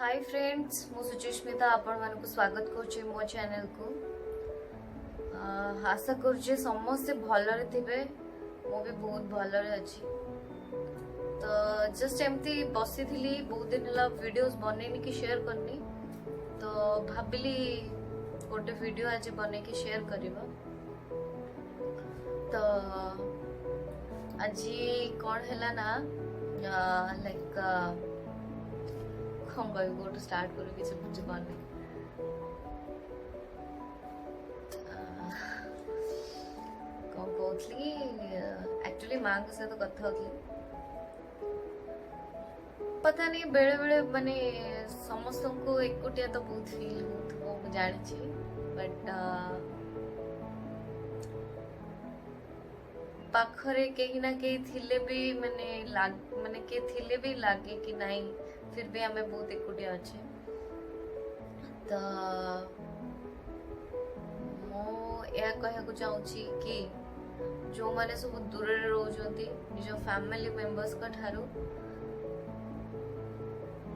Hi friends मु सुचिस्मिता आपण मानक स्वागत करुचे मो चैनल को आशा करुचे समस्ते भलरे थिबे मो भी बहुत भलरे अछि। तो जस्ट एमती बसी थिली बहुत दिन हला वीडियोस बनेनी कि शेयर करनी तो भाबिली गोटे वीडियो आज बने कि शेयर करबा। तो आज कौन हैला ना लाइक कौन कह गोटे स्टार्ट कर किसी बुझी पानी कौन कहली एक्चुअली माँ के सहित कथा होती पता नहीं बेले बेले माने समस्त को एकुटिया तो बहुत फील हो जानी बट पाखरे कहीं ना कहीं थिले भी माने के थिले भी लागे कि नहीं फिर भी हमें बहुत एकुटिया अच्छे। तो मो या कहू चाहूँगी कि जो माने सब दूर रोचंती निज फैमिली मेंबर्स का ठारू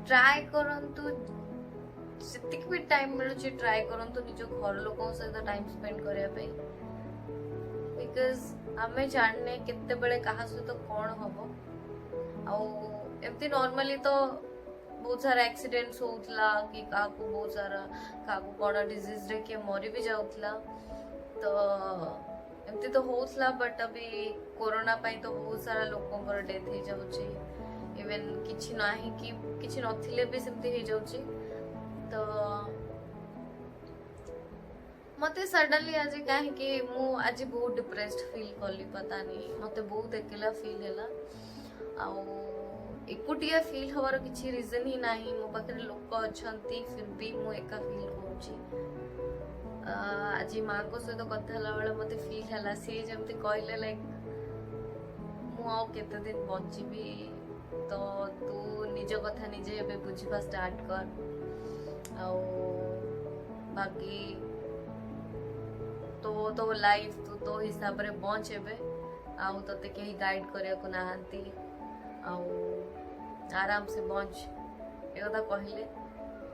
ट्राई करंतु जितक भी टाइम मिलुची ट्राई करंतु निज घर लोकों सहित टाइम स्पेंड करया पे बिकॉज आमे जानने केते बेले कहा सहित कौन हबो आ एमती नॉर्मली तो बहुत सारा एक्सीडेंट्स होतला कि काकू बहुत सारा काकू कोना डिजीज रे के मरी भी जाउतला। तो एमती तो होतला बट अभी कोरोना पाई तो बहुत सारा लोकों पर डेथ हो जाउची इवन किछि नाही कि किछि नथिले भी सेमती हो जाउची। तो मते सडनली आज काहे कि मु आज बहुत डिप्रेस्ड फील करली पता नहीं मते बहुत अकेला फील हैला आ एकुटिया फील हवार किसी रीजन ही नहीं मो पाखे लोक अच्छा फिर भी मु एका फील करुँची। आज माँ को सहित कथा बेले मत फील है सी जमी कहले लाइक मु केते दिन बचीबी तो तू निज कथा निजे ए बुझा स्टार्ट कर आ बाकी तो लाइफ तू तो हिसाब रे बच एबे आउ तते कहीं गाइड करिया को नाहंती आराम से बच ए कथा कहले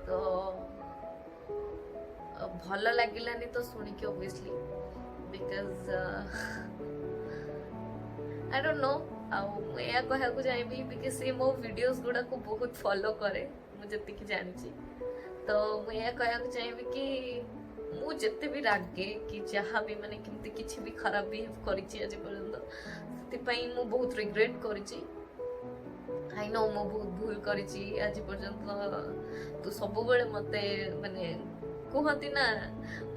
तो भल लगिलानी तो सुनिकी obviously because I don't know या कहू चाहिए बिकॉज से मो वीडियोस गुड़ा को बहुत फॉलो करे मुझे जी जानी तो मुझे कहू चाहिए कि मु जिते भी रागे कि जहाँ भी माने किमती किछि भी खराब बिहेव करिछि आज पर्यंत सेति मु बहुत रिग्रेट करिछि। आई नो मु बहुत भूल करिछि आज पर्यंत तू सब बेले मते माने कहती ना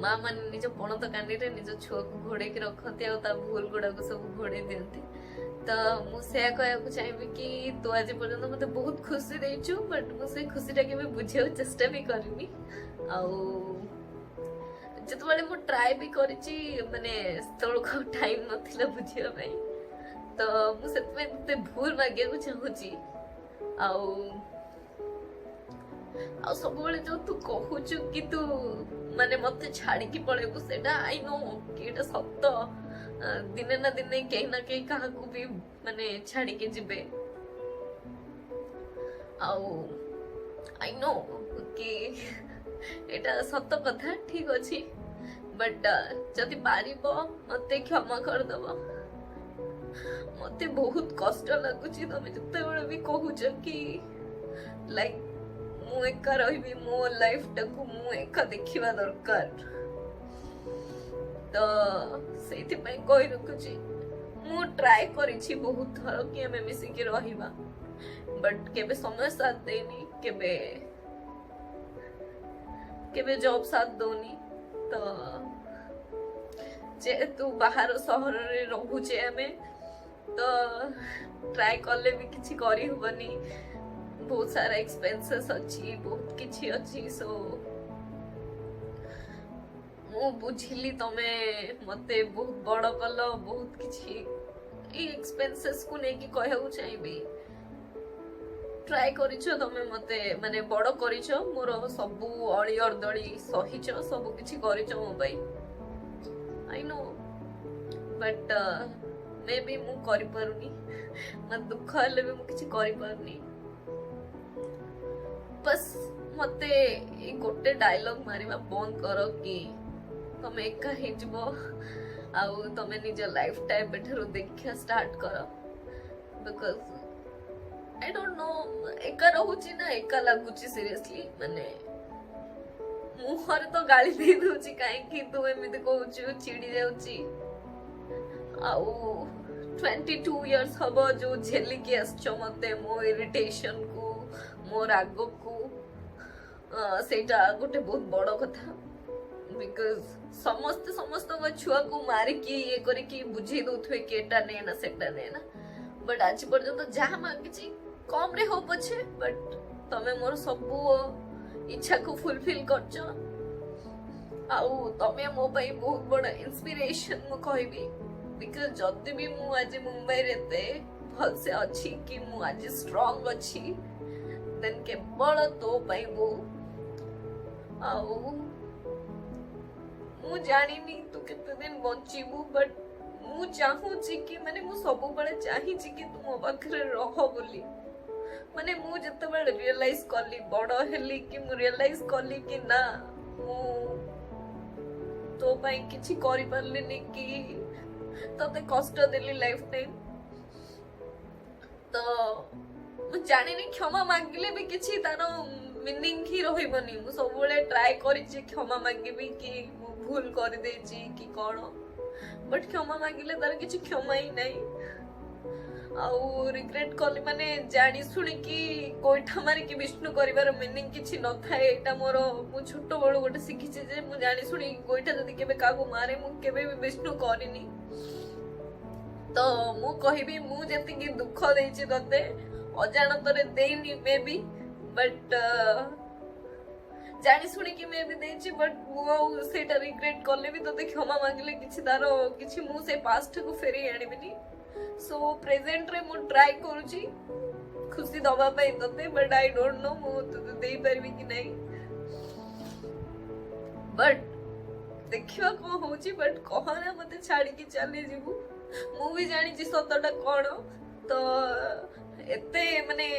माँ माने निज पणत कांडी रे निज छुआ को घोड़े के रखती आ भूल गुड़ा को सब घोड़े दियंती। तो मुझे कहू चाहिए कि तू आज पर्यंत मते बहुत खुशी देचु बट मुझे खुशी के बुझे चेष्टा भी करनी जिते मु ट्राए भी करिछि माने तळको टाइम नथिला बुझिया पई तो मुझे भूल मागे चाहूँगी सब जो तू कहूचु कि तू माने मते छाड़ी की पळेबु सेटा आई नो कि एटा सत्य दिने ना दिने कहीं ना कहीं कहा को भी माने छाड़ी के जिबे आई नो कि एटा सत्य कथा ठीक अछि बट जदि पारिबो मते क्षमा कर दबो मते बहुत कष्ट लगुच तुम जिते भी कहूच कि लाइक मु एका रही मो लाइफ टाकू मु एका देखा दरकार तो से कही रखुची मु ट्राए करिछि बहुत थर कि हमें मिसिकी रहिबा बट केबे समय साथ देनी केबे जॉब साथ दोनी। तो जेहेतु बाहर सहर रे रहूचे हमें तो ट्राई कले भी किसी करी होबनी बहुत सारा एक्सपेंसेस अच्छी बहुत किछि अच्छी सो मु बुझिली तमे मते बहुत बड़ कल बहुत किछि ए एक्सपेंसेस को नेकी कहू चाहिए ट्राई करिछो तमे मते माने बड़ करिछो मोर सबु अळी अर्दळी सहिछो सब किछि करिछो मो भाई आई नो बट मे भी मु करि पारुनी मत दुख हले भी मु किछि करि पारुनी। बस मते ए गोटे डायलॉग मारिबा बंद करो कि तमे एका ही जबो आउ तमे निज लाइफ टाइम बेठरो देखिया स्टार्ट करो बिकॉज आई डोंट नो एका रहूची ना एका लागुची सीरियसली माने मुहर तो गाली दे दूची काहे कि तू एमिति कहूची चिड़ी जाउची आउ 22 इयर्स हबो जो झेली के आछो मते मो इरिटेशन को मो राग को सेटा गोटे बहुत बड़ कथा बिकॉज समस्त छुआ को मारिकी ये करिकी बुझे दउथवे कि एटा ने ना सेटा ने ना बट आज पर्यंत जहाँ मांगी कम रे हो पछे बट तमे मोर सब इच्छा को फुलफिल करछ आउ तमे मो पई बहुत बड़ इंस्पिरेशन मु कहबी बिकॉज जदि भी मु आज मुंबई रहते भल से अच्छी कि मु आज स्ट्रांग अच्छी देन केवल तो पई वो आउ मु जानिनी तू केते दिन बंचीबू बट मु चाहूची कि माने मु सब बळे चाहिची कि तू मो पाखरे रह बोली माने मु जते बळे रियलाइज करली बड़ हेली कि मु रियलाइज करली कि ना मु तो पई किछि करि परलिनी कि तते कष्ट देली लाइफ टाइम तो मु जानिनी क्षमा मांगिले भी किछि तारो मीनिंग ही रहिबनी मु सब बळे ट्राई करि जे क्षमा मांगिबी कि मु भूल कर देची कि कौन बट क्षमा मांगिले तार किछि क्षमा ही नहीं आउ रिग्रेट कली माने जानी सुनी कि कोइठा मारी कि विष्णु करिवार मीनिंग किछि न थाए एटा मोर मु छोटो बळो गोटे सिखिछि जे मु जानी सुनी कोइठा जदी केबे कागु मारे मु केबे भी विष्णु करिनी तो मु कहिबी मु जेति कि दुख देछि तते अजानतरे देइनी मे बी बट जानी सुनी कि मैं भी देछि बट वो सेटा रिग्रेट करले भी तते क्षमा मांगले किछि दारो किछि मु से पास्ट को फेरी आनिबिनी सो प्रेजेंट रे मु ट्राई करूची खुशी दबा पई तते बट आई डोंट नो मु तते देई परबी कि नहीं बट देखिवा को होची बट कहना मते छाड़ी की चले जीवु मु भी जानी छी सतटा कोन तो एते माने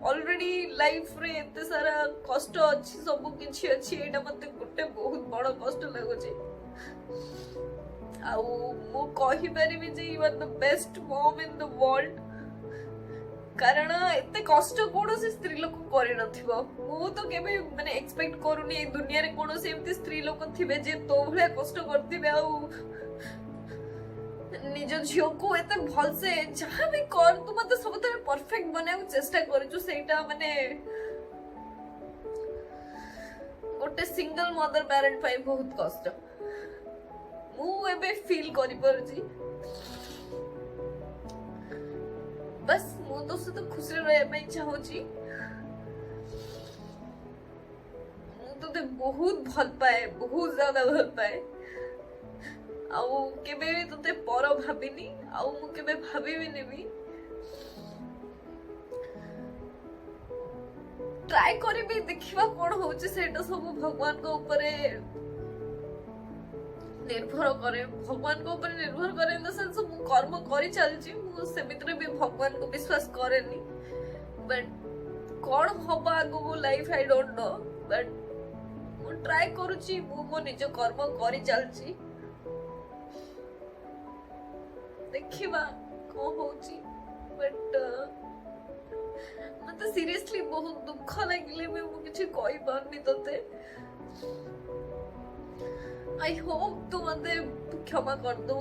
ऑलरेडी लाइफ रे एते सारा कष्ट अछि सब किछि अछि एटा मते गुटे बहुत बड़ कष्ट लागुछि आउ मु कहि परिबी जे you are the best mom in the world कारण एते कष्ट कोनोसी स्त्री लोक करि नथिबो मु तो केबे माने एक्सपेक्ट करूनी ए दुनिया रे कोनोसी एमती स्त्री लोक थिबे जे तो भले कष्ट करथिबे आउ निज झियो को एते भल से जहां भी कर तू मते सब तरह परफेक्ट बनाउ चेष्टा करजु सेटा माने गोटे सिंगल मदर पेरेंट पाई बहुत कष्ट मु एबे फील करि परजी बस मु तो से तो खुश रहे में चाहूची मु तो बहुत भल पाए बहुत ज्यादा भल पाए आउ केबे भी तते पर भाबिनी आउ मु केबे भाबिबी नेबी ट्राई करिबी देखिबा कोन होउची सेटा सब भगवान को ऊपर निर्भर करे भगवान को ऊपर निर्भर करे इन द सेंस मु कर्म करि चलची मु से मित्र भी भगवान को विश्वास करेनी बट कोन होबा आगो life I don't no but मु ट्राई करूची मु निज कर्म करि चलची देखिबा को होची बट मते सीरियसली बहुत दुख लागिले मैं मु किछि कहि पारनी तते आई होप तू मते क्षमा कर दो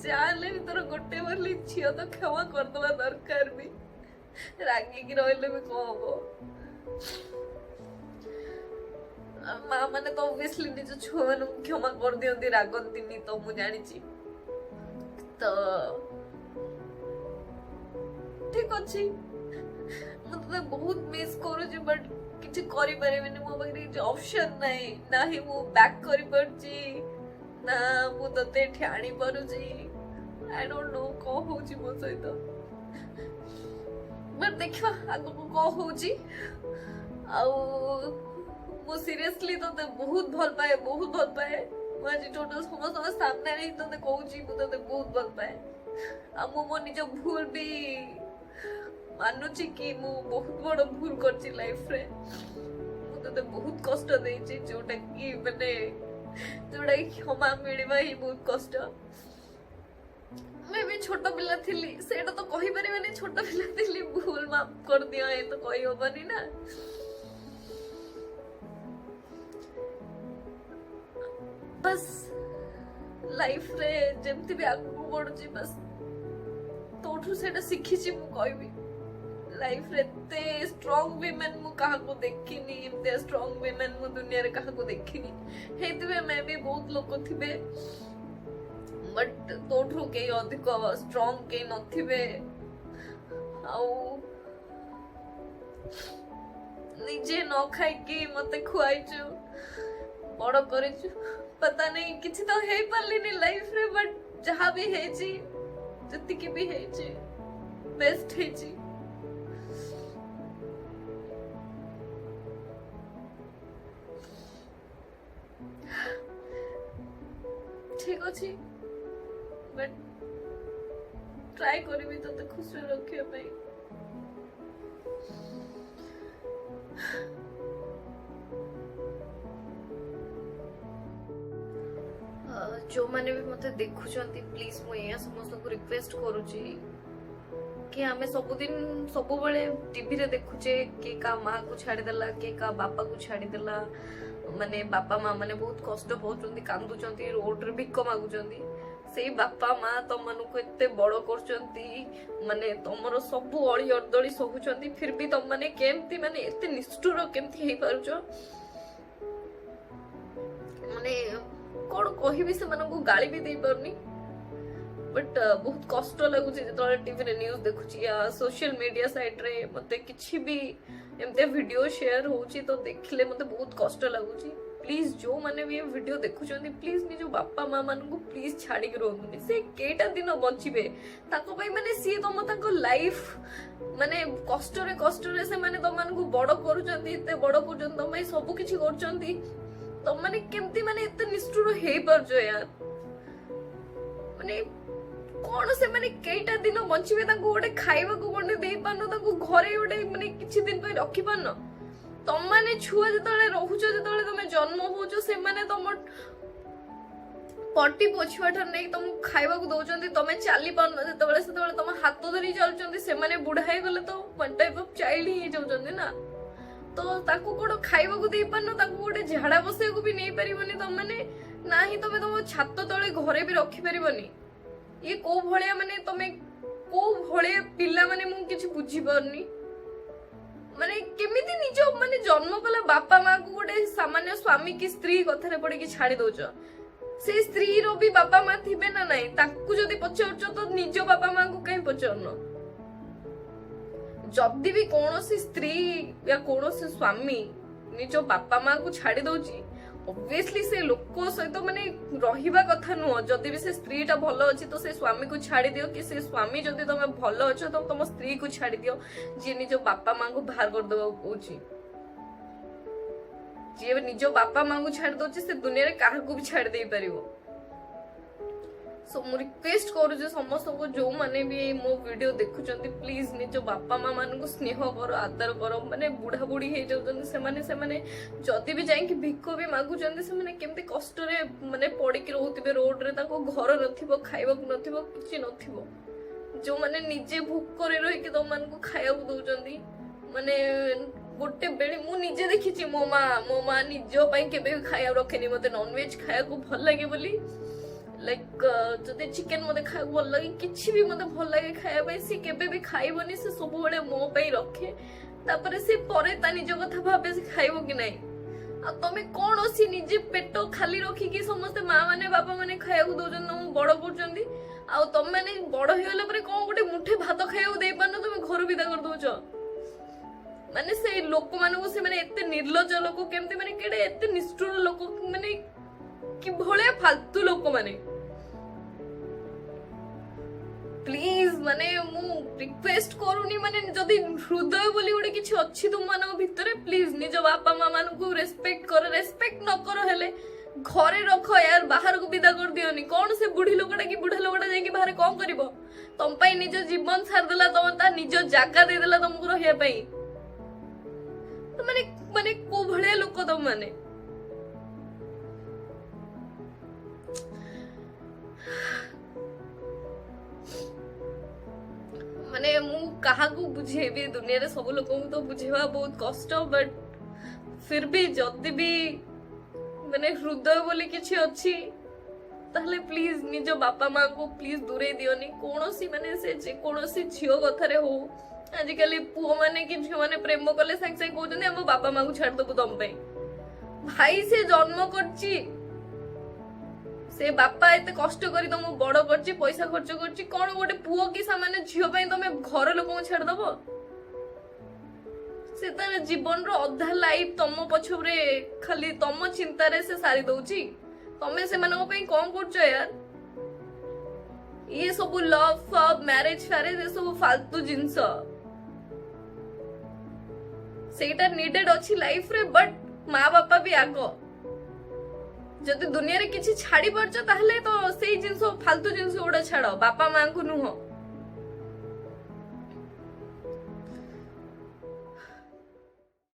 जाले भी तोर गोटे बोली छियो तो क्षमा कर दवा दरकार भी रागी की रहले भी को हबो मां माने तो ऑब्वियसली निज छुआ नु क्षमा कर दियंती रागंतीनी तो मु जानि छी तो ठीक अछि मतलब बहुत मिस करू बट किछि करि परिबेनी मो बगरी जे ऑप्शन नाही नाही मु बैक करि परची ना मु तते ठाणी परुची आई डोंट नो को होची मो सहित बट देखिवा आगो को होची आउ मु सीरियसली तते बहुत भल पाए आज टोटल समस्त सामने नहीं तो कहूँ मुझे बहुत भल पाए मो निज भूल भी मानुची कि मु बहुत बड़ भूल करची लाइफ रे मु तते बहुत कष्ट देची जोटा कि माने जोटा कि क्षमा मिलवा ही बहुत कष्ट मैं भी छोट पिला थिली सेटा तो कहि परिबानी छोट पिला थिली भूल माफ कर दियो ए तो कहि होबनी ना बस लाइफ रे जेमती भी आगु बढ़ुची बस तोठू सेटा शिखिची मु कहबी लाइफ रे ते स्ट्रांग वीमेन मु कहा को देखिनी एते स्ट्रांग वीमेन मु दुनिया रे कहा को देखिनी हेतिबे मैं भी बहुत लोक थिबे बट तोठू के अधिक स्ट्रांग के नथिबे आउ निजे न खाई के मते खुआइछु बड़ करिछु पता नहीं किछि तो हे पारलिनी लाइफ रे बट जहां भी हेची जति के भी हेची बेस्ट हेची ठीक अछि बट ट्राई करबी तो खुश रखिया पे जो माने भी मते देखुचंती प्लीज मु या समस्त को रिक्वेस्ट करूची कि हमें सबुदिन सब बड़े टीवी रे देखुचे के का माँ को छाड़ी देला के का बापा को छाड़ी देला माने बापा माँ माने बहुत कष्ट पाउचंती कांदुचंती रोड रे भिक मागुचंती सेई बापा माँ तम मन को एते बड़ करचंती माने तमरो सब अळी अर्दळी सहुचंती फिर भी तम माने केमती माने एते निष्ठुर केमती हे पारुचो माने कौन कहबी से मानक गाली भी दे पारनी बट बहुत कष्ट लगुच जो टीवी रे न्यूज देखुची या सोशल मीडिया साइट रे मते किछि भी एमते वीडियो शेयर होची तो देखले मते बहुत कष्ट लगुच प्लीज जो माने भी वीडियो देखुचंती प्लीज निजो बापा माँ मान को प्लीज छाड़ी के रहउनी से केटा दिन बंचिबे ताको पई माने सी तम ताको लाइफ माने कष्ट रे से माने तम मान को बड़ करूचंती एते बड़ करूचंती तम सब किछि करचंती तो माने केमती माने इतने निष्ठुर हे परजो यार माने कोन से माने केटा दिन बंचिबे ताको गोटे खाइबा को कोने देई पानो ताको घरे गोटे माने किछि दिन पे रखि पानो तम माने छुआ जतले रहउचो जतले तमे जन्म होउचो से माने तम पट्टी पोछवा ठर नै तम खाइबा को दोचंती तमे चाली पानो जतले तम हाथ धरि चलचंती से माने बुढ़ा हे गले तो वन टाइप ऑफ चाइल्ड ही जाउचंती ना तो ताकू कोड खाइबा को दे पानो ताकू गोटे झाड़ा बसे को भी नहीं परिबनी तम माने नाही तमे तम छात तळे घरे भी रखि परिबनी ये को भळिया माने तमे को भळे पिल्ला माने मु किछि बुझी परनी माने केमिति निजो माने जन्म कला बापा माँ को गोटे सामान्य स्वामी की स्त्री कथारे पड़े की छाड़ी दोचो से स्त्री रो भी बापा माँ थिबे ना नाही ताकू जदी पचारचो तो निजो बापा माँ को कहीं पचारनो जदि भी कौनसी स्त्री या कौनसी स्वामी निज बापा माँ को छाड़ी दउची ऑब्वियसली से लोक सहित माने रहिबा कथा नुह जदि भी से स्त्री टा भलो अछि तो से स्वामी को छाड़ी दियो कि से स्वामी जदि तमे भलो अछ तो तम स्त्री को छाड़ी दियो जे निज बापा माँ को बाहर कर दबा कोची जे निज बापा माँ को छाड़ी दोची से दुनिया रे काहा को भी छाड़ी दे परिबो सो मु रिक्वेस्ट करू जे समस्त को जो माने भी मो वीडियो देखुचंती प्लीज निज बापा माँ मान को स्नेह करो आदर करो माने बुढ़ा बुढ़ी हे जाउचंती से माने जदी भी जाई कि भिक्को भी मागुचंती से माने केमते कष्ट रे माने पड़ी के रहउतिबे रोड रे ताको घर नथिबो खाइबा को नथिबो किछि नथिबो जो माने निजे भूख करे रही कि तम मान को खाइबा को दउचंती माने गोटे बेले मु निजे देखिछि मो माँ निजो पई केबे खाइबा रखेनी मते नॉन वेज खाइबा को भल लागे बोली लाइक जदि चिकेन मते खाइ भल लागे किछि भी मते भल लागे खाइबा पई से केबे भी खाइबनी से सब बळे मो पई रखे तापरे से परे ता निज कथा भाबे से खाइबो कि नाही आ तमे कोन ओसी निजे पेटो खाली रखी कि समस्त माँ माने बापा माने खाइबा दउजन न बड़ करचंदी आ तमे माने बड़ हे गेला परे कोन गोटे मुठे भात खाइबा दे पानो तमे घर विदा कर दउचो माने से लोक माने से माने एते निर्लज लोक केमते माने केडे एते निष्ठुर लोक माने कि भले फालतू लोक माने प्लीज माने मु रिक्वेस्ट करूनी माने जदी हृदय बोली गोटे किछि अछि तुम मानक भितरे प्लीज निज बापा माँ मान को रेस्पेक्ट करो रेस्पेक्ट न करो हेले घरे रख यार बाहर को विदा कर दियोनी कौन से बुढ़ी लोकटा कि बुढ़ा लोकटा जाई कि बाहर कोन करबो तुम पाई निज जीवन छाड़देला तुम ता निज जागा देदेला तुमको रहिया पाई तो माने माने को भले लोक तुम माने माने मु कहा को बुझेबी दुनिया रे सब लोक को तो बुझेवा बहुत कष्ट बट फिर भी जदि भी माने हृदय बोली किछि अछि ताहले प्लीज निज बापा माँ को प्लीज दूरे दियोनी कोनोसी माने से जे कोनोसी झियो कथारे हो आजिकली पुओ माने कि झियो माने प्रेम कले संग संग कहउछन हम बापा माँ को छाड़ दबु तुम पे भाई से जन्म करछि से बापा एते कष्ट करी तुम बड़ करछि पैसा खर्च करछि कोन गोटे पुओ कि सामाने झियो पे तुम घर लोक को छाड़ दबो से तार जीवन रो अधा लाइफ तुम पछरे खाली तुम चिंता रे से सारी दउछि तमे से मानको पे कोन करछो यार ये सब लव फब मैरिज फैरेज ये सब फालतू जिंस सेटा नीडेड अछि लाइफ रे बट माँ बापा भी आगो जदि दुनिया रे किछि छाड़ी परछ ताहले तो सेही जिंस फालतू जिंस ओडा छाड़ो बापा माँ को नुह